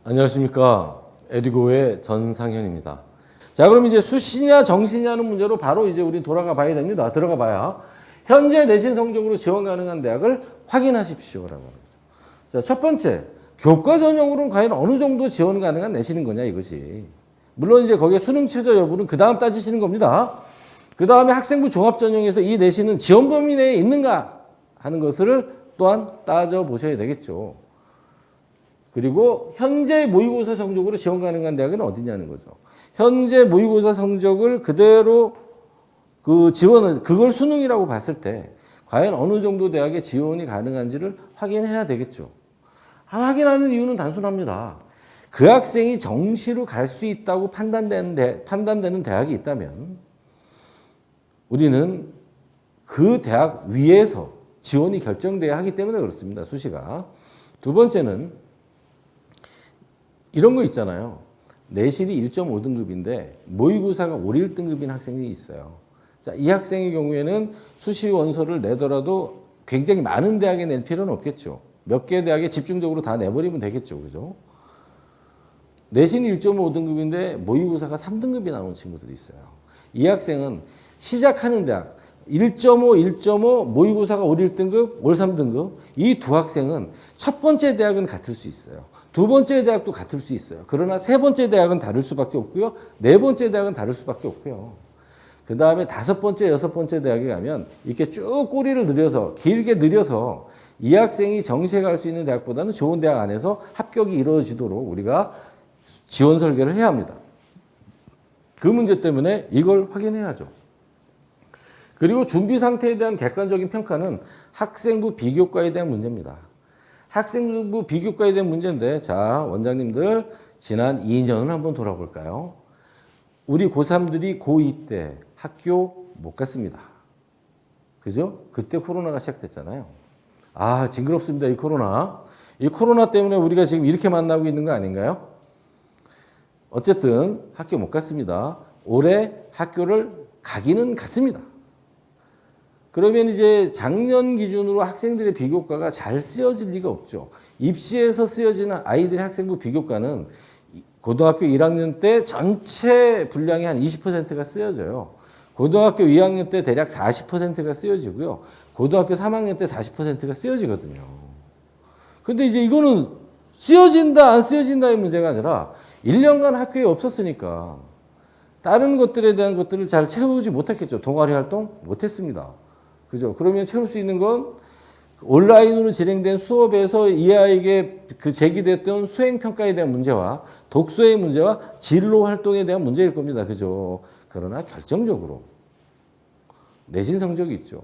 안녕하십니까. 에듀고의 전상현입니다. 자, 그럼 이제 수시냐 정시냐는 문제로 바로 이제 우리 돌아가 봐야 됩니다. 들어가 봐야 현재 내신 성적으로 지원 가능한 대학을 확인하십시오라고 하는 거죠. 자, 첫 번째, 교과 전형으로는 과연 어느 정도 지원 가능한 내신인 거냐 이것이. 물론 이제 거기에 수능 최저 여부는 그 다음 따지시는 겁니다. 그 다음에 학생부 종합 전형에서 이 내신은 지원 범위 내에 있는가 하는 것을 또한 따져 보셔야 되겠죠. 그리고 현재 모의고사 성적으로 지원 가능한 대학은 어디냐는 거죠. 현재 모의고사 성적을 그대로 그걸 수능이라고 봤을 때 과연 어느 정도 대학에 지원이 가능한지를 확인해야 되겠죠. 확인하는 이유는 단순합니다. 그 학생이 정시로 갈 수 있다고 판단되는 대학이 있다면 우리는 그 대학 위에서 지원이 결정돼야 하기 때문에 그렇습니다. 수시가. 두 번째는 이런 거 있잖아요. 내신이 1.5등급인데 모의고사가 5, 1등급인 학생이 있어요. 자, 이 학생의 경우에는 수시 원서를 내더라도 굉장히 많은 대학에 낼 필요는 없겠죠. 몇 개 대학에 집중적으로 다 내버리면 되겠죠. 그죠? 내신이 1.5등급인데 모의고사가 3등급이 나오는 친구들이 있어요. 이 학생은 시작하는 대학 1.5, 1.5, 모의고사가 올 1등급, 올 3등급. 이 두 학생은 첫 번째 대학은 같을 수 있어요. 두 번째 대학도 같을 수 있어요. 그러나 세 번째 대학은 다를 수밖에 없고요. 네 번째 대학은 다를 수밖에 없고요. 그 다음에 다섯 번째, 여섯 번째 대학에 가면 이렇게 쭉 꼬리를 늘려서, 길게 늘려서 이 학생이 정시에 갈 수 있는 대학보다는 좋은 대학 안에서 합격이 이루어지도록 우리가 지원 설계를 해야 합니다. 그 문제 때문에 이걸 확인해야죠. 그리고 준비 상태에 대한 객관적인 평가는 학생부 비교과에 대한 문제입니다. 학생부 비교과에 대한 문제인데, 자, 원장님들 지난 2년을 한번 돌아볼까요? 우리 고3들이 고2 때 학교 못 갔습니다. 그죠? 그때 코로나가 시작됐잖아요. 아, 징그럽습니다. 이 코로나. 이 코로나 때문에 우리가 지금 이렇게 만나고 있는 거 아닌가요? 어쨌든 학교 못 갔습니다. 올해 학교를 가기는 갔습니다. 그러면 이제 작년 기준으로 학생들의 비교과가 잘 쓰여질 리가 없죠. 입시에서 쓰여지는 아이들의 학생부 비교과는 고등학교 1학년 때 전체 분량의 한 20%가 쓰여져요. 고등학교 2학년 때 대략 40%가 쓰여지고요. 고등학교 3학년 때 40%가 쓰여지거든요. 근데 이제 이거는 쓰여진다, 안 쓰여진다의 문제가 아니라 1년간 학교에 없었으니까 다른 것들에 대한 것들을 잘 채우지 못했겠죠. 동아리 활동 못했습니다. 그죠? 그러면 채울 수 있는 건 온라인으로 진행된 수업에서 이 아이에게 제기됐던 수행평가에 대한 문제와 독서의 문제와 진로 활동에 대한 문제일 겁니다. 그죠? 그러나 결정적으로 내신 성적이 있죠.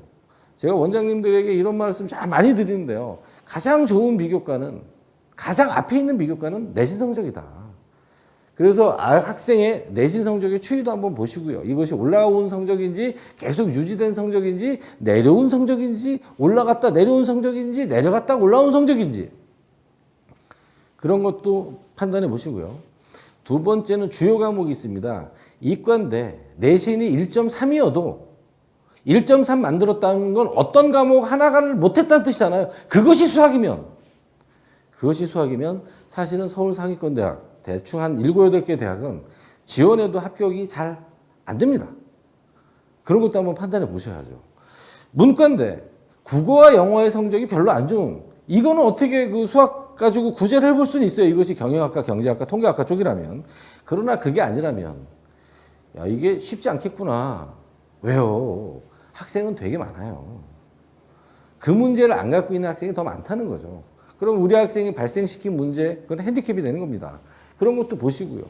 제가 원장님들에게 이런 말씀 참 많이 드리는데요. 가장 좋은 비교과는, 가장 앞에 있는 비교과는 내신 성적이다. 그래서 학생의 내신 성적의 추이도 한번 보시고요. 이것이 올라온 성적인지 계속 유지된 성적인지 내려온 성적인지 올라갔다 내려온 성적인지 내려갔다 올라온 성적인지 그런 것도 판단해 보시고요. 두 번째는 주요 과목이 있습니다. 이과인데 내신이 1.3이어도 1.3 만들었다는 건 어떤 과목 하나를 못했다는 뜻이잖아요. 그것이 수학이면 사실은 서울 상위권 대학 대충 한 7, 8개 대학은 지원해도 합격이 잘 안 됩니다. 그런 것도 한번 판단해 보셔야죠. 문과인데 국어와 영어의 성적이 별로 안 좋은, 이거는 어떻게 그 수학 가지고 구제를 해볼 수는 있어요. 이것이 경영학과, 경제학과, 통계학과 쪽이라면. 그러나 그게 아니라면 야, 이게 쉽지 않겠구나. 왜요? 학생은 되게 많아요. 그 문제를 안 갖고 있는 학생이 더 많다는 거죠. 그럼 우리 학생이 발생시킨 문제, 그건 핸디캡이 되는 겁니다. 그런 것도 보시고요.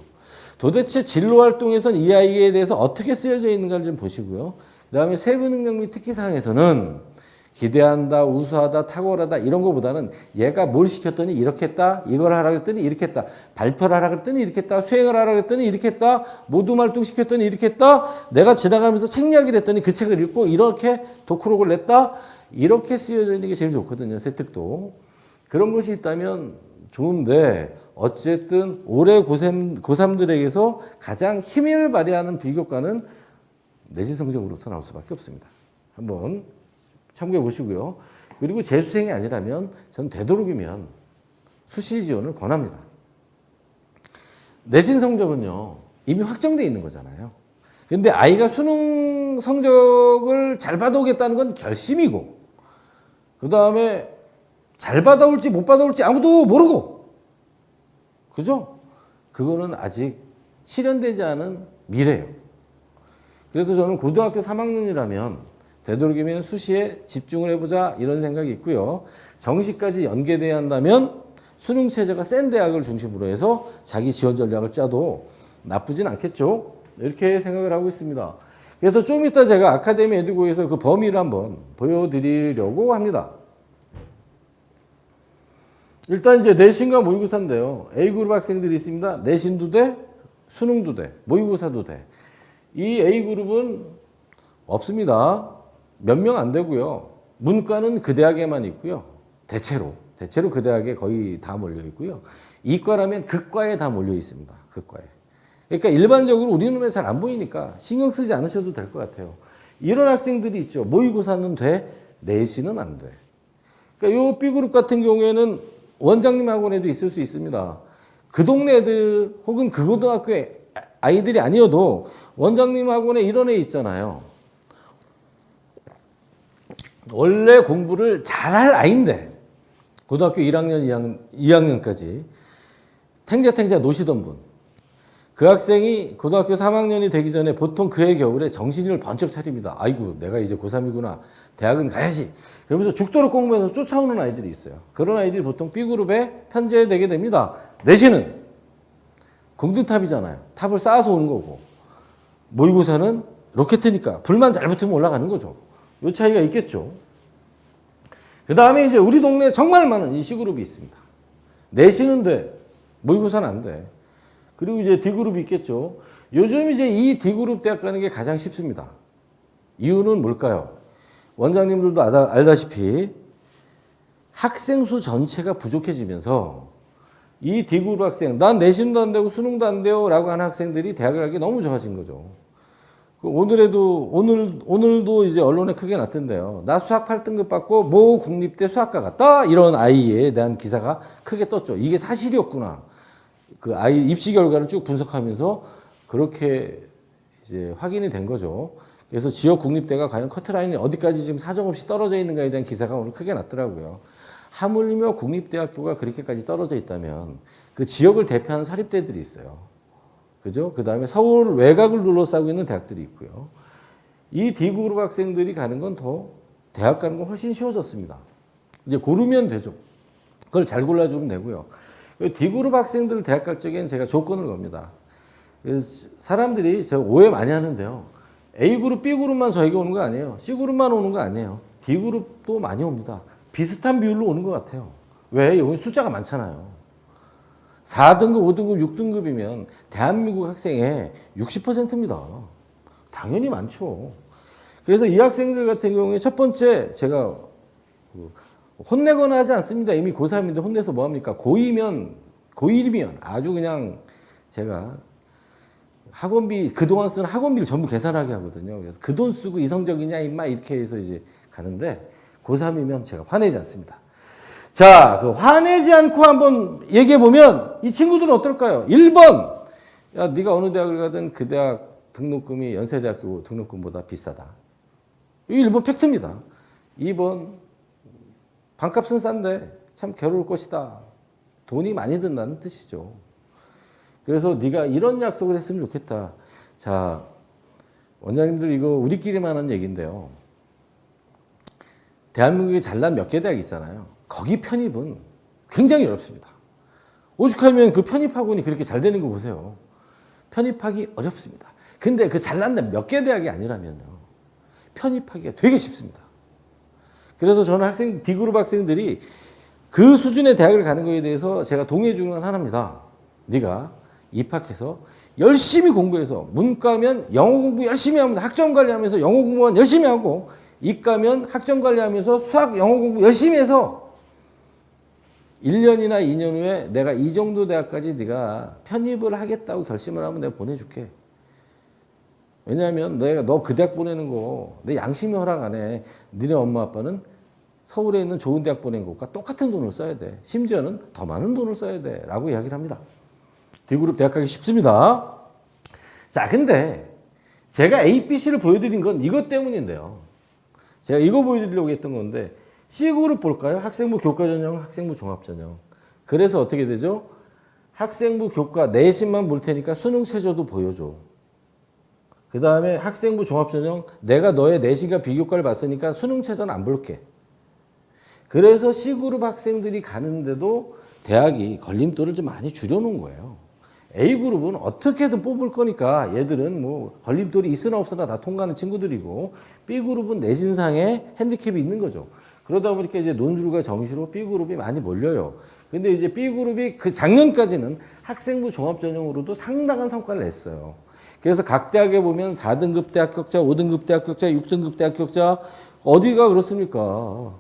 도대체 진로 활동에선 이 아이에 대해서 어떻게 쓰여져 있는가를 좀 보시고요. 그 다음에 세부 능력 및 특기사항에서는 기대한다, 우수하다, 탁월하다 이런 것보다는 얘가 뭘 시켰더니 이렇게 했다, 이걸 하라 그랬더니 이렇게 했다, 발표를 하라 그랬더니 이렇게 했다, 수행을 하라 그랬더니 이렇게 했다, 모둠 활동 시켰더니 이렇게 했다, 내가 지나가면서 책 이야기를 했더니 그 책을 읽고 이렇게 독후록을 냈다, 이렇게 쓰여져 있는 게 제일 좋거든요. 세특도. 그런 것이 있다면 좋은데 어쨌든 올해 고3들에게서 가장 힘을 발휘하는 비교과는 내신 성적으로부터 나올 수밖에 없습니다. 한번 참고해 보시고요. 그리고 재수생이 아니라면 전 되도록이면 수시 지원을 권합니다. 내신 성적은요, 이미 확정되어 있는 거잖아요. 근데 아이가 수능 성적을 잘 받아오겠다는 건 결심이고, 그 다음에 잘 받아올지 못 받아올지 아무도 모르고, 그죠? 그거는 아직 실현되지 않은 미래예요. 그래서 저는 고등학교 3학년이라면 되도록이면 수시에 집중을 해보자 이런 생각이 있고요. 정시까지 연계돼야 한다면 수능 체제가 센 대학을 중심으로 해서 자기 지원 전략을 짜도 나쁘진 않겠죠. 이렇게 생각을 하고 있습니다. 그래서 좀 이따 제가 아카데미 에듀고에서 그 범위를 한번 보여드리려고 합니다. 일단 이제 내신과 모의고사인데요. A그룹 학생들이 있습니다. 내신도 돼, 수능도 돼, 모의고사도 돼. 이 A그룹은 없습니다. 몇 명 안 되고요. 문과는 그 대학에만 있고요. 대체로 그 대학에 거의 다 몰려 있고요. 이과라면 극과에 다 몰려 있습니다. 극과에. 그러니까 일반적으로 우리 눈에 잘 안 보이니까 신경 쓰지 않으셔도 될 것 같아요. 이런 학생들이 있죠. 모의고사는 돼, 내신은 안 돼. 그러니까 요 B그룹 같은 경우에는 원장님 학원에도 있을 수 있습니다. 그 동네 애들 혹은 그 고등학교에 아이들이 아니어도 원장님 학원에 이런 애 있잖아요. 원래 공부를 잘할 아이인데 고등학교 1학년, 2학년까지 탱자탱자 노시던 분. 그 학생이 고등학교 3학년이 되기 전에 보통 그해 겨울에 정신을 번쩍 차립니다. 아이고 내가 이제 고3이구나. 대학은 가야지. 그러면서 죽도록 공부해서 쫓아오는 아이들이 있어요. 그런 아이들이 보통 B그룹에 편제되게 됩니다. 내신은 공든탑이잖아요. 탑을 쌓아서 오는 거고. 모의고사는 로켓이니까 불만 잘 붙으면 올라가는 거죠. 요 차이가 있겠죠. 그 다음에 이제 우리 동네에 정말 많은 이 C그룹이 있습니다. 내신은 돼. 모의고사는 안 돼. 그리고 이제 D그룹이 있겠죠. 요즘 이제 이 D그룹 대학 가는 게 가장 쉽습니다. 이유는 뭘까요? 원장님들도 알다시피 학생 수 전체가 부족해지면서 이 D그룹 학생, 난 내신도 안 되고 수능도 안 돼요 라고 하는 학생들이 대학을 가기 너무 좋아진 거죠. 오늘도 이제 언론에 크게 났던데요. 나 수학 8등급 받고 모 국립대 수학과 갔다 이런 아이에 대한 기사가 크게 떴죠. 이게 사실이었구나. 그 아이 입시 결과를 쭉 분석하면서 그렇게 이제 확인이 된 거죠. 그래서 지역 국립대가 과연 커트라인이 어디까지 지금 사정없이 떨어져 있는가에 대한 기사가 오늘 크게 났더라고요. 하물며 국립대학교가 그렇게까지 떨어져 있다면 그 지역을 대표하는 사립대들이 있어요. 그죠? 그 다음에 서울 외곽을 둘러싸고 있는 대학들이 있고요. 이 D그룹 학생들이 가는 건 더 대학 가는 건 훨씬 쉬워졌습니다. 이제 고르면 되죠. 그걸 잘 골라주면 되고요. D그룹 학생들 대학 갈 적엔 제가 조건을 겁니다. 사람들이 저 오해 많이 하는데요. A그룹, B그룹만 저에게 오는 거 아니에요. C그룹만 오는 거 아니에요. D그룹도 많이 옵니다. 비슷한 비율로 오는 것 같아요. 왜? 여기 숫자가 많잖아요. 4등급, 5등급, 6등급이면 대한민국 학생의 60%입니다. 당연히 많죠. 그래서 이 학생들 같은 경우에 첫 번째 제가 혼내거나 하지 않습니다. 이미 고3인데 혼내서 뭐합니까? 고1이면 아주 그냥 제가 학원비, 그동안 쓴 학원비를 전부 계산하게 하거든요. 그래서 그 돈 쓰고 이 성적이냐, 임마, 이렇게 해서 이제 가는데, 고3이면 제가 화내지 않습니다. 자, 그 화내지 않고 한번 얘기해보면, 이 친구들은 어떨까요? 1번! 야, 네가 어느 대학을 가든 그 대학 등록금이 연세대학교 등록금보다 비싸다. 이 1번 팩트입니다. 2번, 반값은 싼데 참 괴로울 것이다. 돈이 많이 든다는 뜻이죠. 그래서 네가 이런 약속을 했으면 좋겠다. 자, 원장님들 이거 우리끼리만 하는 얘기인데요. 대한민국에 잘난 몇 개 대학 있잖아요. 거기 편입은 굉장히 어렵습니다. 오죽하면 그 편입학원이 그렇게 잘 되는 거 보세요. 편입하기 어렵습니다. 근데 그 잘난 몇 개 대학이 아니라면요. 편입하기가 되게 쉽습니다. 그래서 저는 D그룹 학생들이 그 수준의 대학을 가는 거에 대해서 제가 동의해 주는 건 하나입니다. 네가 입학해서 열심히 공부해서 문과면 영어 공부 열심히 합니다. 학점 관리하면서 영어 공부만 열심히 하고 이과면 학점 관리하면서 수학 영어 공부 열심히 해서 1년이나 2년 후에 내가 이 정도 대학까지 네가 편입을 하겠다고 결심을 하면 내가 보내줄게. 왜냐하면 내가 너 그 대학 보내는 거 내 양심이 허락 안 해. 너네 엄마 아빠는 서울에 있는 좋은 대학 보낸 것과 똑같은 돈을 써야 돼. 심지어는 더 많은 돈을 써야 돼. 라고 이야기를 합니다. D그룹 대학 가기 쉽습니다. 자, 근데 제가 A, B, C를 보여드린 건 이것 때문인데요. 제가 이거 보여드리려고 했던 건데 C그룹 볼까요? 학생부 교과전형, 학생부 종합전형. 그래서 어떻게 되죠? 학생부 교과 내신만 볼 테니까 수능 최저도 보여줘. 그 다음에 학생부 종합전형 내가 너의 내신과 비교과를 봤으니까 수능 최저는 안 볼게. 그래서 C그룹 학생들이 가는데도 대학이 걸림돌을 좀 많이 줄여놓은 거예요. A그룹은 어떻게든 뽑을 거니까 얘들은 뭐 걸림돌이 있으나 없으나 다 통과하는 친구들이고 B그룹은 내신상에 핸디캡이 있는 거죠. 그러다 보니까 이제 논술과 정시로 B그룹이 많이 몰려요. 근데 이제 B그룹이 그 작년까지는 학생부 종합전형으로도 상당한 성과를 냈어요. 그래서 각 대학에 보면 4등급 대학 격차, 5등급 대학 격차, 6등급 대학 격차 어디가 그렇습니까?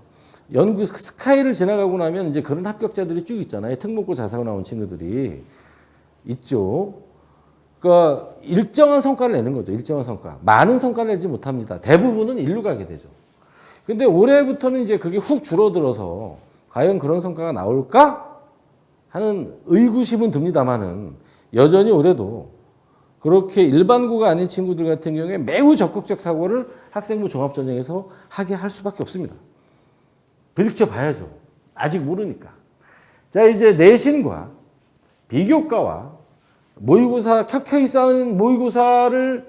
연구 스카이를 지나가고 나면 이제 그런 합격자들이 쭉 있잖아요. 특목고 자사고 나온 친구들이 있죠. 그러니까 일정한 성과를 내는 거죠. 일정한 성과. 많은 성과를 내지 못합니다. 대부분은 일로 가게 되죠. 근데 올해부터는 이제 그게 훅 줄어들어서 과연 그런 성과가 나올까 하는 의구심은 듭니다만은 여전히 올해도 그렇게 일반고가 아닌 친구들 같은 경우에 매우 적극적 사고를 학생부 종합전형에서 하게 할 수밖에 없습니다. 부딪혀 봐야죠. 아직 모르니까. 자, 이제 내신과 비교과와 모의고사 켜켜이 쌓은 모의고사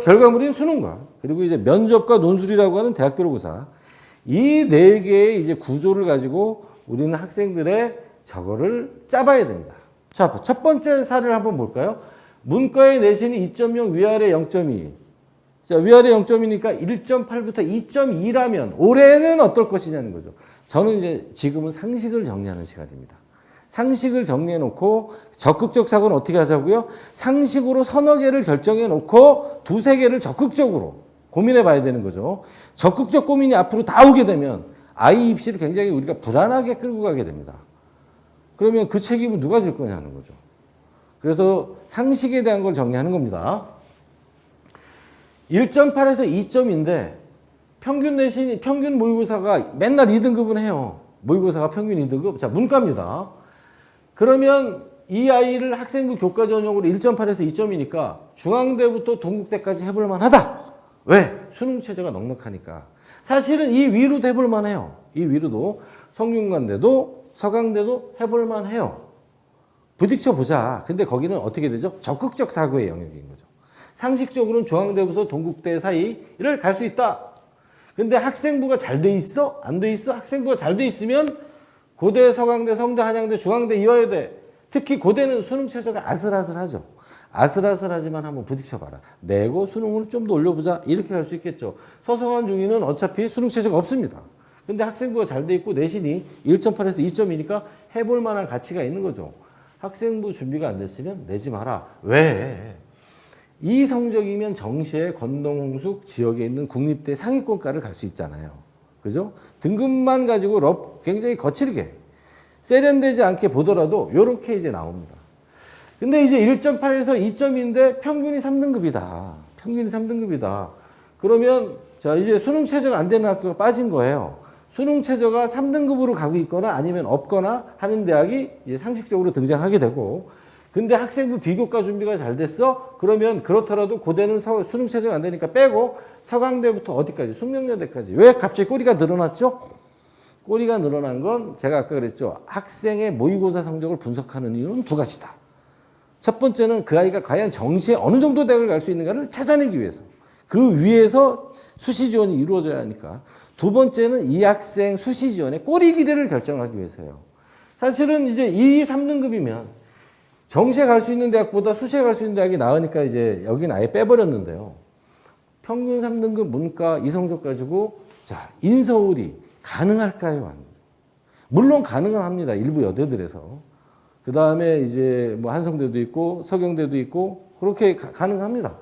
결과물인 수능과 그리고 이제 면접과 논술이라고 하는 대학별 고사 이 네 개의 이제 구조를 가지고 우리는 학생들의 저거를 짜봐야 됩니다. 자, 첫 번째 사례를 한번 볼까요? 문과의 내신이 2.0 위아래 0.2. 자, 위아래 0.2니까 1.8부터 2.2라면 올해는 어떨 것이냐는 거죠. 저는 이제 지금은 상식을 정리하는 시간입니다. 상식을 정리해 놓고 적극적 사고는 어떻게 하자고요? 상식으로 서너 개를 결정해 놓고 두세 개를 적극적으로 고민해 봐야 되는 거죠. 적극적 고민이 앞으로 다 오게 되면 아이 입시를 굉장히 우리가 불안하게 끌고 가게 됩니다. 그러면 그 책임은 누가 질 거냐 하는 거죠. 그래서 상식에 대한 걸 정리하는 겁니다. 1.8에서 2점인데 평균 모의고사가 맨날 2등급은 해요. 모의고사가 평균 2등급. 자, 문과입니다. 그러면 이 아이를 학생부 교과 전형으로 1.8에서 2점이니까 중앙대부터 동국대까지 해볼 만하다. 왜? 수능 체제가 넉넉하니까. 사실은 이 위로도 해볼 만해요. 이 위로도 성균관대도 서강대도 해볼 만해요. 부딪혀 보자. 근데 거기는 어떻게 되죠? 적극적 사고의 영역인 거죠. 상식적으로는 중앙대부터 동국대 사이를 갈 수 있다. 근데 학생부가 잘 돼 있어? 안 돼 있어? 학생부가 잘 돼 있으면 고대, 서강대, 성대, 한양대, 중앙대, 이화여대. 특히 고대는 수능 최저가 아슬아슬하죠. 아슬아슬하지만 한번 부딪혀봐라. 내고 수능을 좀 더 올려보자. 이렇게 갈 수 있겠죠. 서성한 중위는 어차피 수능 최저가 없습니다. 근데 학생부가 잘 돼 있고 내신이 1.8에서 2점이니까 해볼 만한 가치가 있는 거죠. 학생부 준비가 안 됐으면 내지 마라. 왜? 이 성적이면 정시에 건동, 홍숙 지역에 있는 국립대 상위권과를 갈 수 있잖아요. 그죠? 등급만 가지고 굉장히 거칠게 세련되지 않게 보더라도 이렇게 이제 나옵니다. 근데 이제 1.8에서 2점인데 평균이 3등급이다. 평균이 3등급이다. 그러면 자, 이제 수능 최저가 안 되는 학교가 빠진 거예요. 수능 최저가 3등급으로 가고 있거나 아니면 없거나 하는 대학이 이제 상식적으로 등장하게 되고, 근데 학생부 비교과 준비가 잘 됐어? 그러면 그렇더라도 고대는 수능 최저가 안 되니까 빼고 서강대부터 어디까지? 숙명여대까지. 왜 갑자기 꼬리가 늘어났죠? 꼬리가 늘어난 건 제가 아까 그랬죠. 학생의 모의고사 성적을 분석하는 이유는 두 가지다. 첫 번째는 그 아이가 과연 정시에 어느 정도 대학을 갈 수 있는가를 찾아내기 위해서. 그 위에서 수시 지원이 이루어져야 하니까. 두 번째는 이 학생 수시 지원의 꼬리 길이를 결정하기 위해서요. 사실은 이제 2, 3등급이면 정시에 갈 수 있는 대학보다 수시에 갈 수 있는 대학이 나으니까 이제 여기는 아예 빼버렸는데요. 평균 3등급 문과 이 성적 가지고 자, 인서울이 가능할까요? 물론 가능은 합니다. 일부 여대들에서. 그 다음에 이제 뭐 한성대도 있고 서경대도 있고 그렇게 가능합니다.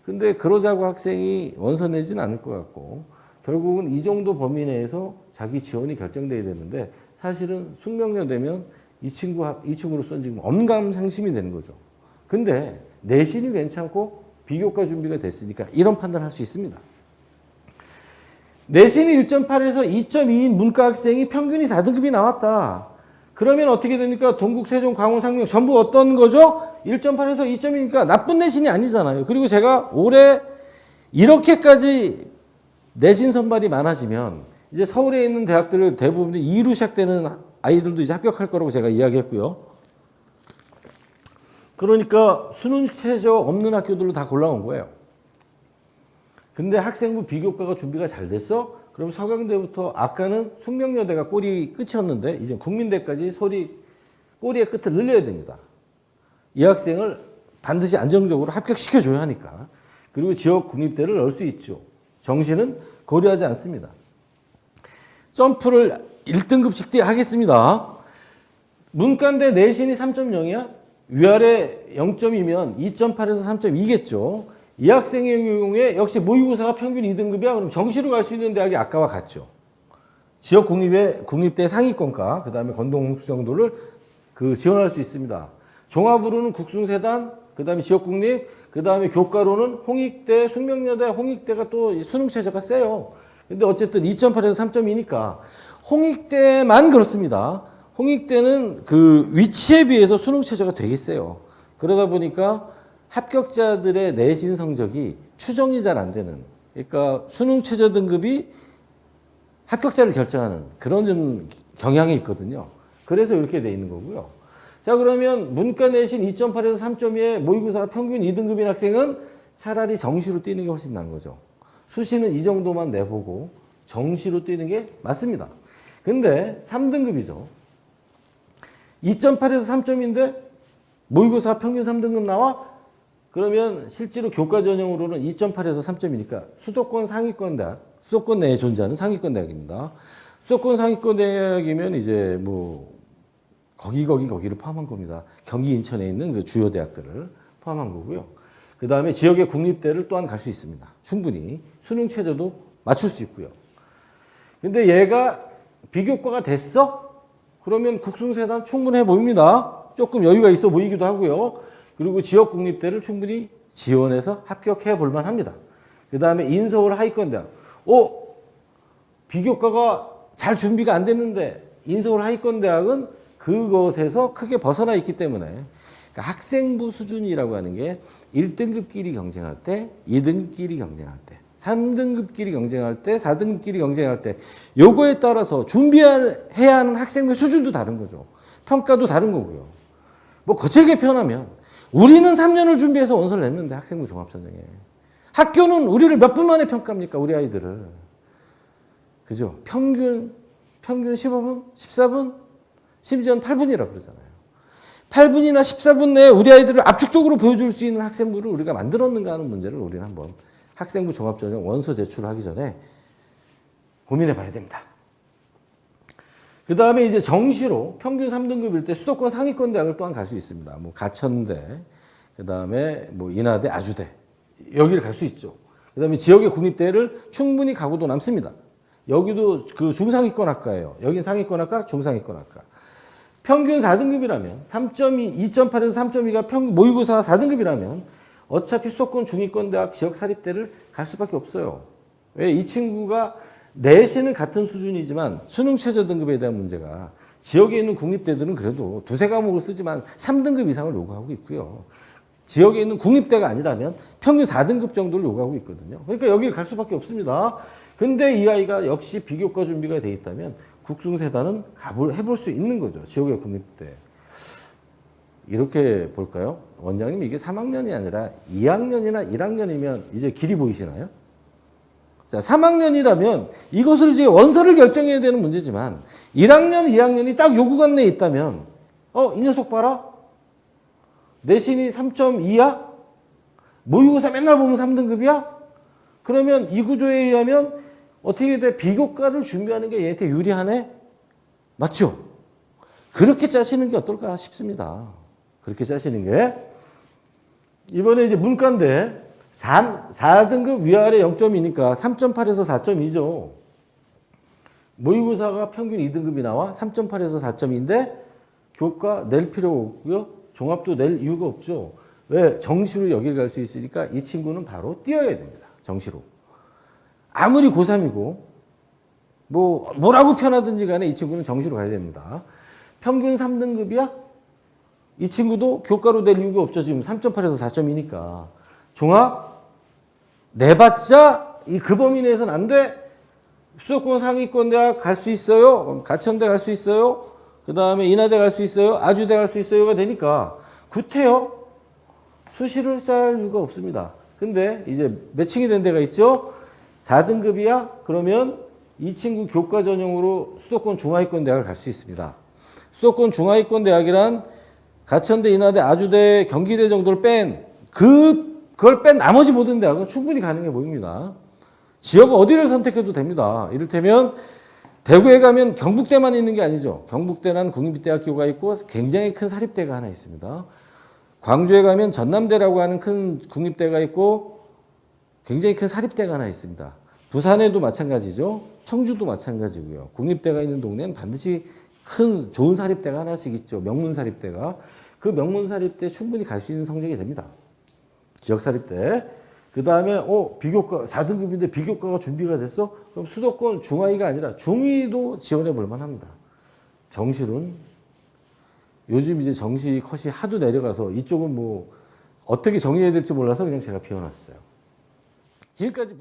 근데 그러자고 학생이 원서 내지는 않을 것 같고 결국은 이 정도 범위 내에서 자기 지원이 결정돼야 되는데 사실은 숙명여대면 이 친구로서는 지금 엄감생심이 되는 거죠. 근데 내신이 괜찮고 비교과 준비가 됐으니까 이런 판단을 할 수 있습니다. 내신이 1.8에서 2.2인 문과 학생이 평균이 4등급이 나왔다. 그러면 어떻게 됩니까? 동국, 세종, 광원, 상명 전부 어떤 거죠? 1.8에서 2점이니까 나쁜 내신이 아니잖아요. 그리고 제가 올해 이렇게까지 내신 선발이 많아지면 이제 서울에 있는 대학들을 대부분 2로 시작되는 아이들도 이제 합격할 거라고 제가 이야기했고요. 그러니까 수능 최저 없는 학교들로 다 골라온 거예요. 근데 학생부 비교과가 준비가 잘 됐어? 그럼 서강대부터 아까는 숙명여대가 꼬리 끝이었는데 이제 국민대까지 꼬리의 끝을 늘려야 됩니다. 이 학생을 반드시 안정적으로 합격시켜줘야 하니까. 그리고 지역 국립대를 넣을 수 있죠. 정시는 고려하지 않습니다. 점프를 1등급씩 하겠습니다. 문과인데 내신이 3.0이야? 위아래 0점이면 2.8에서 3.2겠죠. 이 학생의 경우에 역시 모의고사가 평균 2등급이야. 그럼 정시로 갈 수 있는 대학이 아까와 같죠. 지역 국립대 상위권과 그 다음에 건동홍수 정도를 지원할 수 있습니다. 종합으로는 국숭세단, 그 다음에 지역국립, 그 다음에 교과로는 홍익대, 숙명여대, 홍익대가 또 수능 최저가 세요. 근데 어쨌든 2.8에서 3.2니까 홍익대만 그렇습니다. 홍익대는 그 위치에 비해서 수능 최저가 되게 세요. 그러다 보니까 합격자들의 내신 성적이 추정이 잘 안 되는, 그러니까 수능 최저 등급이 합격자를 결정하는 그런 좀 경향이 있거든요. 그래서 이렇게 돼 있는 거고요. 자, 그러면 문과 내신 2.8에서 3.2의 모의고사가 평균 2등급인 학생은 차라리 정시로 뛰는 게 훨씬 나은 거죠. 수시는 이 정도만 내보고 정시로 뛰는 게 맞습니다. 근데 3등급이죠. 2.8에서 3점인데 모의고사 평균 3등급 나와? 그러면 실제로 교과 전형으로는 2.8에서 3점이니까 수도권 상위권 대학, 수도권 내에 존재하는 상위권 대학입니다. 수도권 상위권 대학이면 이제 뭐 거기를 포함한 겁니다. 경기 인천에 있는 그 주요 대학들을 포함한 거고요. 그 다음에 지역의 국립대를 또한 갈 수 있습니다. 충분히 수능 최저도 맞출 수 있고요. 근데 얘가 비교과가 됐어? 그러면 국숭세단 충분해 보입니다. 조금 여유가 있어 보이기도 하고요. 그리고 지역 국립대를 충분히 지원해서 합격해 볼 만합니다. 그 다음에 인서울 하위권 대학. 비교과가 잘 준비가 안 됐는데 인서울 하위권 대학은 그것에서 크게 벗어나 있기 때문에, 그러니까 학생부 수준이라고 하는 게 1등급끼리 경쟁할 때, 2등급끼리 경쟁할 때, 3등급끼리 경쟁할 때, 4등급끼리 경쟁할 때 요거에 따라서 준비해야 하는 학생의 수준도 다른 거죠. 평가도 다른 거고요. 뭐 거칠게 표현하면 우리는 3년을 준비해서 원서를 냈는데 학생부 종합전형에 학교는 우리를 몇 분 만에 평가합니까? 우리 아이들을. 그죠? 평균 15분? 14분? 심지어는 8분이라고 그러잖아요. 8분이나 14분 내에 우리 아이들을 압축적으로 보여줄 수 있는 학생부를 우리가 만들었는가 하는 문제를 우리는 한번 학생부 종합전형 원서 제출하기 전에 고민해 봐야 됩니다. 그 다음에 이제 정시로 평균 3등급일 때 수도권 상위권 대학을 또한 갈 수 있습니다. 뭐 가천대, 그 다음에 뭐 인하대, 아주대 여기를 갈 수 있죠. 그 다음에 지역의 국립대를 충분히 가고도 남습니다. 여기도 그 중상위권 학과예요. 여긴 상위권 학과, 중상위권 학과. 평균 4등급이라면 2.8에서 3.2가 모의고사 4등급이라면 어차피 수도권 중위권 대학 지역 사립대를 갈 수밖에 없어요. 왜? 이 친구가 내신은 같은 수준이지만 수능 최저 등급에 대한 문제가 지역에 있는 국립대들은 그래도 두세 과목을 쓰지만 3등급 이상을 요구하고 있고요. 지역에 있는 국립대가 아니라면 평균 4등급 정도를 요구하고 있거든요. 그러니까 여기를 갈 수밖에 없습니다. 근데 이 아이가 역시 비교과 준비가 돼 있다면 국숭세단은 해볼 수 있는 거죠. 지역의 국립대. 이렇게 볼까요? 원장님, 이게 3학년이 아니라 2학년이나 1학년이면 이제 길이 보이시나요? 자, 3학년이라면 이것을 이제 원서를 결정해야 되는 문제지만 1학년, 2학년이 딱 요구관 내에 있다면 이 녀석 봐라. 내신이 3.2야? 모의고사 맨날 보면 3등급이야? 그러면 이 구조에 의하면 어떻게 돼? 비교과를 준비하는 게 얘한테 유리하네? 맞죠? 그렇게 짜시는 게 어떨까 싶습니다. 그렇게 짜시는 게. 이번에 이제 문과인데 4등급 위아래 0.2니까 3.8에서 4.2죠. 모의고사가 평균 2등급이 나와 3.8에서 4.2인데 교과 낼 필요 없고요. 종합도 낼 이유가 없죠. 왜? 정시로 여기를 갈 수 있으니까 이 친구는 바로 뛰어야 됩니다. 정시로. 아무리 고3이고 뭐라고 편하든지 간에 이 친구는 정시로 가야 됩니다. 평균 3등급이야? 이 친구도 교과로 낼 이유가 없죠. 지금 3.8에서 4.2니까. 종합 내봤자 그 범위 내에서는 안 돼. 수도권 상위권 대학 갈 수 있어요. 가천대 갈 수 있어요. 그 다음에 인하대 갈 수 있어요. 아주대 갈 수 있어요가 되니까 구태여 수시를 쌓을 이유가 없습니다. 근데 이제 매칭이 된 데가 있죠. 4등급이야? 그러면 이 친구 교과 전형으로 수도권 중하위권 대학을 갈 수 있습니다. 수도권 중하위권 대학이란 가천대, 인하대, 아주대, 경기대 정도를 그걸 뺀 나머지 모든 대학은 충분히 가능해 보입니다. 지역 어디를 선택해도 됩니다. 이를테면 대구에 가면 경북대만 있는 게 아니죠. 경북대라는 국립대학교가 있고 굉장히 큰 사립대가 하나 있습니다. 광주에 가면 전남대라고 하는 큰 국립대가 있고 굉장히 큰 사립대가 하나 있습니다. 부산에도 마찬가지죠. 청주도 마찬가지고요. 국립대가 있는 동네는 반드시 큰 좋은 사립대가 하나씩 있죠. 명문사립대가. 그 명문사립대 충분히 갈 수 있는 성적이 됩니다. 지역사립대. 그 다음에 비교과 4등급인데 비교과가 준비가 됐어? 그럼 수도권 중하위가 아니라 중위도 지원해 볼 만합니다. 정시론. 요즘 이제 정시 컷이 하도 내려가서 이쪽은 뭐 어떻게 정리해야 될지 몰라서 그냥 제가 비워놨어요. 지금까지